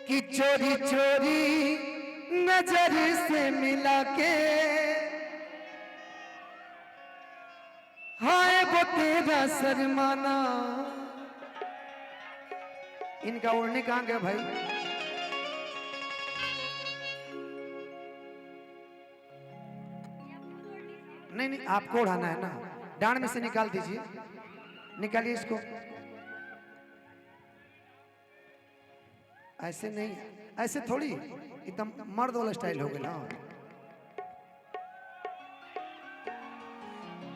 कि चोरी चोरी नजर से मिला के हाय वो तेरा शर्माना। इनका ओढ़ने कहाँ गया भाई? नहीं नहीं, आपको उड़ाना है ना, डांड में से निकाल दीजिए, निकालिए इसको। ऐसे नहीं, ऐसे थोड़ी, एकदम मर्द वाला स्टाइल हो गया।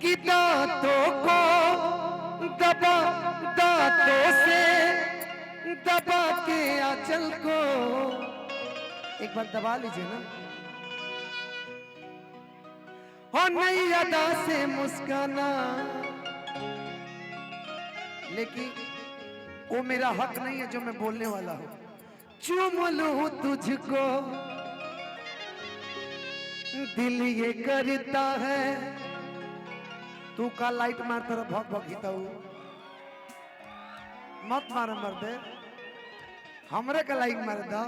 कि दांतों को दबा, दांतों से दबा के आंचल को एक बार दबा लीजिए ना, और नई अदा से मुस्काना। लेकिन वो मेरा हक नहीं है जो मैं बोलने वाला हूं। चूम लूं तुझको दिल ये करता है, तू का लाइट मार तरह भग भग हिता हूं, मत मार मर्दे, हमरे का लाइट मार दा।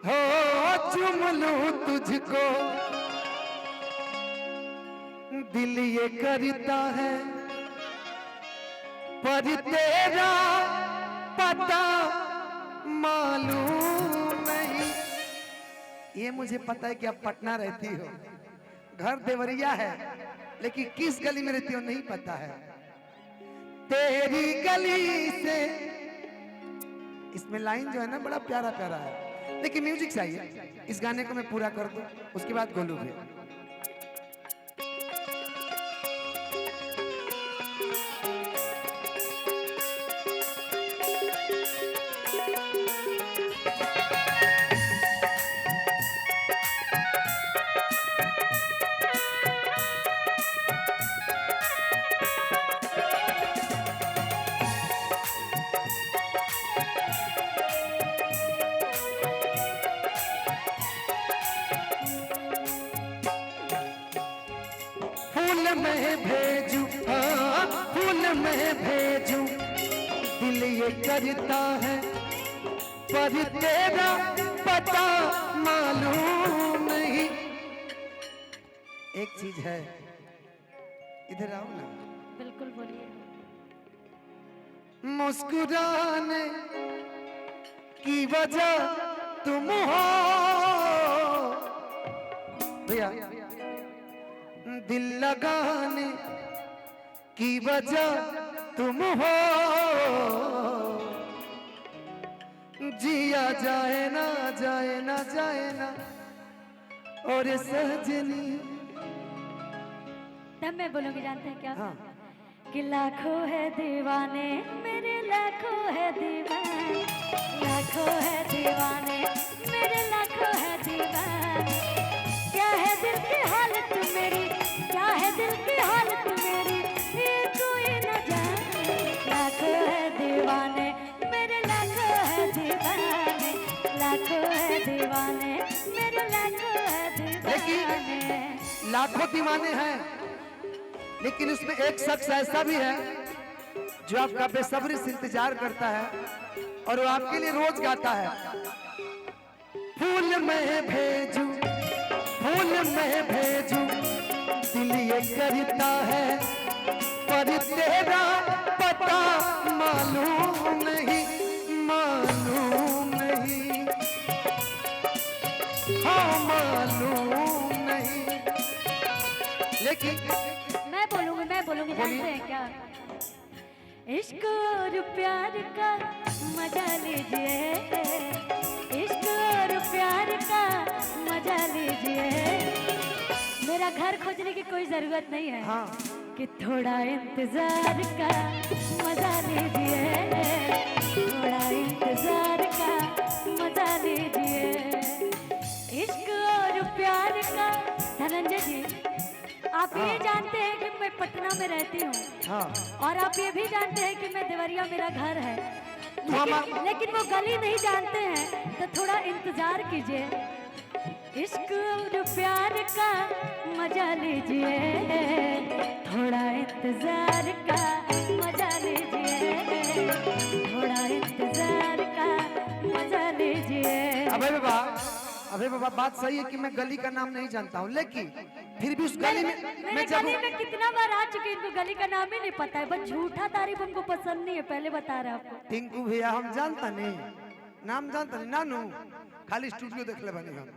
हो चूम लूं तुझको दिल ये करता है, पर तेरा पता मालूम नहीं। ये मुझे पता है कि आप पटना रहती हो, घर देवरिया है, लेकिन किस गली में रहती हो नहीं पता है। तेरी गली से, इसमें लाइन जो है ना बड़ा प्यारा प्यारा है, लेकिन म्यूजिक चाहिए। इस गाने को मैं पूरा कर दूं, उसके बाद गोलू भी। फूल में भेजू, हाँ फूल में भेजू दिल ये करता है, पर तेरा पता मालूम नहीं। एक चीज है, इधर आओ ना। बिल्कुल बोलिए। मुस्कुराने की वजह तुम हो भैया, दिल लगाने की वजह तुम हो, जिया जाए ना जाए ना जाए ना और सजनी। तब मैं बोलूंगी, जानते हैं क्या? हाँ। कि लाखों है दीवाने मेरे, लाखों है दीवाने, लाखों है दीवाने मेरे, लाखों है दीवाने। क्या है दिल की हालत मेरी, क्या है दिल की हालत मेरी, ये कोई न जाने। लाखों है दीवाने मेरे, लाखों है दीवाने, लाखों है दीवाने मेरे, लाखों है दीवाने। लाखों दीवाने हैं, लेकिन उसमें एक शख्स ऐसा भी है जो आपका बेसब्री से इंतजार करता है और वो आपके लिए रोज गाता है। फूल में भेजू, फूल में भेजू दिल ये करता है, पर तेरा पता मालूम नहीं, मालूम नहीं, हाँ मालूम नहीं। लेकिन मैं बोलूंगी, जानते हैं क्या? इश्क और प्यार का मजा लीजिए, इश्क और प्यार का मजा लीजिए। मेरा घर खोजने की कोई जरूरत नहीं है। हाँ। कि थोड़ा इंतजार का मजा लीजिए, थोड़ा इंतजार का मजा लीजिए। इश्क और प्यार का। धनंजय जी, आप ये जानते हैं कि मैं पटना में रहती हूँ, हाँ। और आप ये भी जानते हैं कि मैं देवरिया मेरा घर है, लेकिन वो गली नहीं जानते हैं, तो थोड़ा इंतजार कीजिए। इश्क और प्यार का मजा लीजिए, थोड़ा इंतजार का मजा लीजिए, थोड़ा इंतजार अबे बाबा बात सही है कि मैं गली का नाम नहीं जानता हूँ, लेकिन फिर भी उस गली में मेरे मैं जब गली में कितना बार आ चुके, इनको गली का नाम ही नहीं पता है, बस झूठा तारीफ उनको पसंद नहीं है, पहले बता रहे आपको। टिंकू भैया हम जानता नहीं, नाम जानता नहीं, नानू खाली स्टूडियो देख ले बनी, हम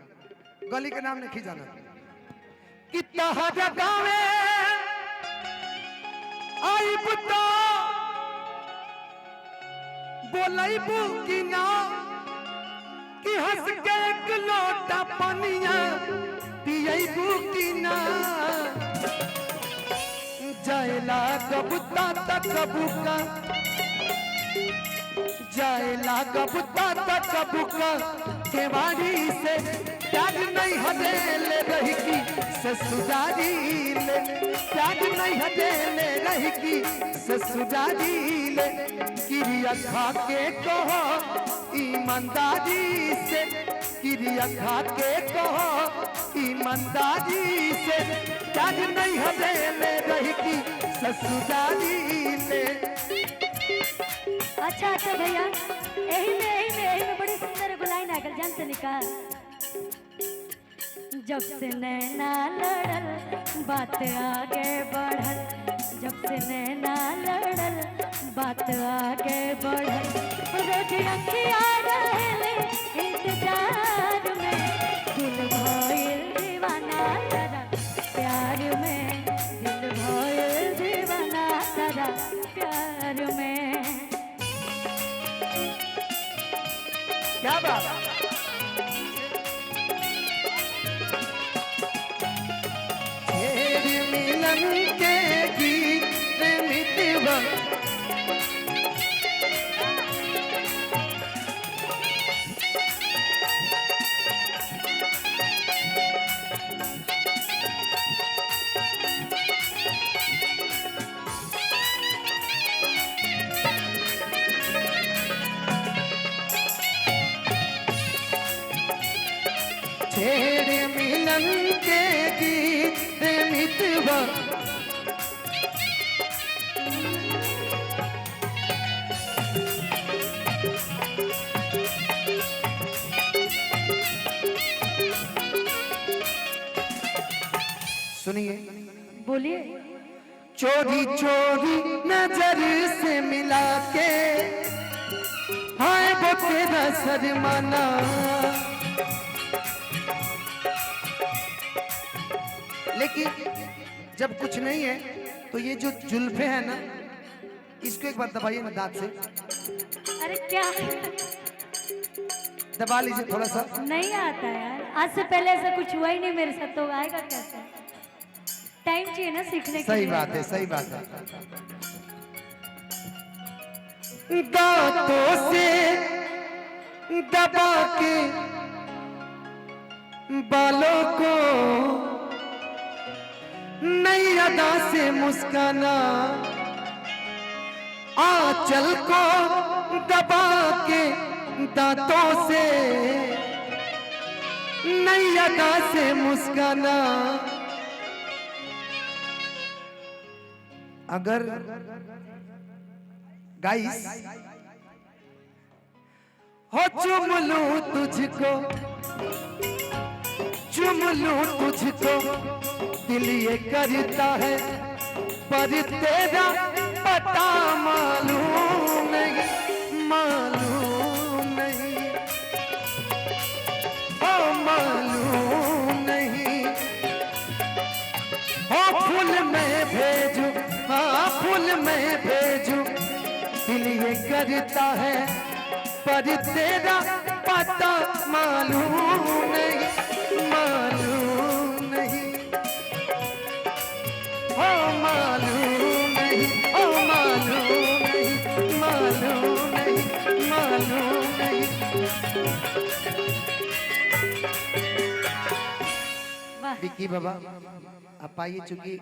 गली के नाम नहीं जाना। कितना हजा गावे आई बुता बोलाई की ना कि हंस के एक लोटा पानिया पियई की ना जायला कबूता तक कबूका जायला कबूता तक कबूका केवाड़ी से त्याग नहीं हदेले रही की ससुरारी ले त्याग नहीं हदेले रही की ससुरारी ले क्रिया खा के कहो ईमानदारी से क्रिया खा के कहो ईमानदारी से त्याग नहीं हदेले रही की ससुरारी ले। अच्छा अच्छा भैया, यही में बड़ी सुंदर गुलाइन आकर जान से निकाल। जब से नैना लड़ल बात आगे बढ़ल, जब से नैना लड़ल बात आगे बढ़ल, रोज अखिया रहले इंतजार में, दिल भइल दीवाना तेरा प्यार में, दिल भइल दीवाना तेरा प्यार में। क्या बात मिलन के गीत मितवा छेड़ मिलन के गीत मितवा सुनिए, बोलिए। चोरी चोरी नजर से मिला के हाय वो तेरा शर्माना, लेकिन जब कुछ नहीं है तो ये जो जुल्फे हैं ना, इसको एक बार दबाइए ना दांत से, अरे क्या दबा लीजिए थोड़ा सा। नहीं आता यार, आज से पहले ऐसा कुछ हुआ ही नहीं मेरे साथ, तो आएगा कैसे? टाइम चाहिए ना सीखने के सही लिए। बात है, सही बात है। दांतों से दबा के बालों को नई अदा से मुस्काना, आंचल को दबा के दांतों से नई अदा से मुस्काना। अगर गाइस हो चुम लूं तुझको, चुम लूं तुझको दिल ये करता है, पर तेरा पता मालूम नहीं, मालूम नहीं, ओ मालूम नहीं। हो फूल में भेजूं, हाँ फूल में भेजूं दिल ये करता है, पर तेरा पता मालूम नहीं, मालूम नहीं, ओ मालूम नहीं, ओ मालूम नहीं, मालूम नहीं, मालूम नहीं। वाह। विक्की बाबा आप आइए, चूंकि